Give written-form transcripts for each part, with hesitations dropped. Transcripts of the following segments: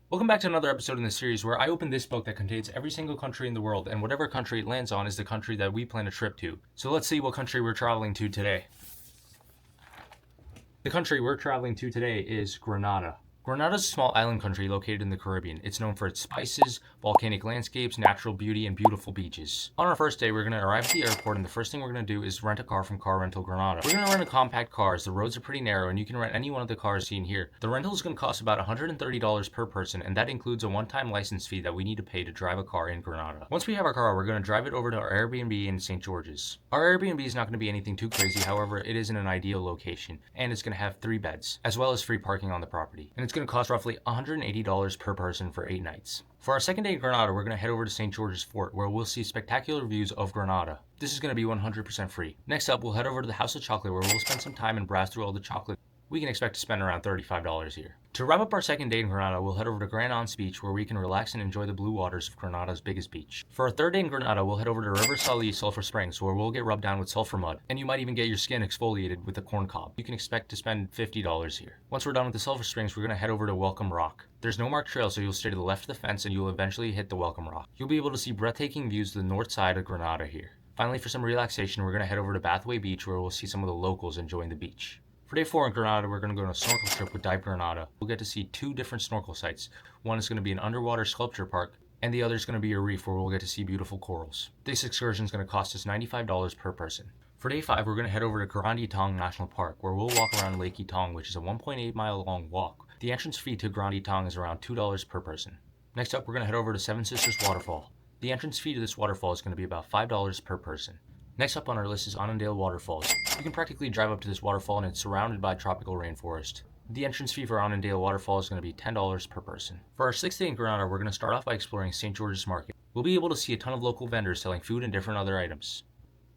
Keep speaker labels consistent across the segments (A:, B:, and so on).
A: Welcome back to another episode in the series where I open this book that contains every single country in the world, and whatever country it lands on is the country that we plan a trip to. So let's see what country we're traveling to today. The country we're traveling to today is Grenada. Grenada is a small island country located in the Caribbean. It's known for its spices, volcanic landscapes, natural beauty, and beautiful beaches. On our first day, we're going to arrive at the airport, and the first thing we're going to do is rent a car from Car Rental Grenada. We're going to rent a compact car as the roads are pretty narrow, and you can rent any one of the cars seen here. The rental is going to cost about $130 per person, and that includes a one-time license fee that we need to pay to drive a car in Grenada. Once we have our car, we're going to drive it over to our Airbnb in St. George's. Our Airbnb is not going to be anything too crazy, however, it is in an ideal location, and it's going to have 3 beds, as well as free parking on the property. And it's going to cost roughly $180 per person for 8 nights. For our second day in Grenada, we're going to head over to St. George's Fort, where we'll see spectacular views of Grenada. This is going to be 100% free. Next up, we'll head over to the House of Chocolate, where we'll spend some time and browse through all the chocolate. We can expect to spend around $35 here. To wrap up our second day in Grenada, we'll head over to Grand Anse Beach, where we can relax and enjoy the blue waters of Grenada's biggest beach. For our third day in Grenada, we'll head over to River Salé Sulphur Springs, where we'll get rubbed down with sulfur mud, and you might even get your skin exfoliated with a corn cob. You can expect to spend $50 here. Once we're done with the Sulphur Springs, we're going to head over to Welcome Rock. There's no marked trail, so you'll stay to the left of the fence and you'll eventually hit the Welcome Rock. You'll be able to see breathtaking views of the north side of Grenada here. Finally, for some relaxation, we're going to head over to Bathway Beach, where we'll see some of the locals enjoying the beach. For day 4 in Grenada, we're going to go on a snorkel trip with Dive Grenada. We'll get to see 2 different snorkel sites. One is going to be an underwater sculpture park, and the other is going to be a reef where we'll get to see beautiful corals. This excursion is going to cost us $95 per person. For day 5, we're going to head over to Grand Etang National Park, where we'll walk around Lake Etang, which is a 1.8-mile long walk. The entrance fee to Grand Etang is around $2 per person. Next up, we're going to head over to Seven Sisters Waterfall. The entrance fee to this waterfall is going to be about $5 per person. Next up on our list is Annandale Waterfalls. You can practically drive up to this waterfall and it's surrounded by tropical rainforest. The entrance fee for Annandale Waterfall is going to be $10 per person. For our 6th day in Grenada, we're going to start off by exploring St. George's Market. We'll be able to see a ton of local vendors selling food and different other items.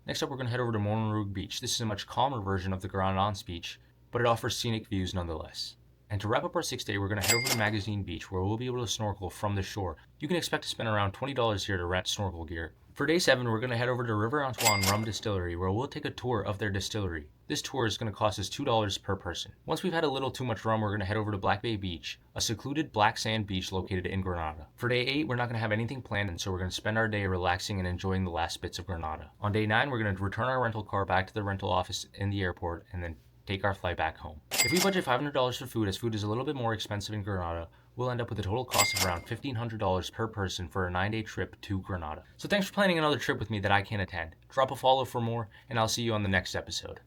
A: Next up, we're going to head over to Monoroog Beach. This is a much calmer version of the Grand Anse Beach, but it offers scenic views nonetheless. And to wrap up our 6th day, we're going to head over to Magazine Beach, where we'll be able to snorkel from the shore. You can expect to spend around $20 here to rent snorkel gear. For day 7, we're going to head over to River Antoine Rum Distillery, where we'll take a tour of their distillery. This tour is going to cost us $2 per person. Once we've had a little too much rum, we're going to head over to Black Bay Beach, a secluded black sand beach located in Grenada. For day 8, we're not going to have anything planned, and so we're going to spend our day relaxing and enjoying the last bits of Grenada. On day 9, we're going to return our rental car back to the rental office in the airport, and then take our flight back home. If we budget $500 for food, as food is a little bit more expensive in Grenada, we'll end up with a total cost of around $1,500 per person for a 9-day trip to Grenada. So thanks for planning another trip with me that I can't attend. Drop a follow for more, and I'll see you on the next episode.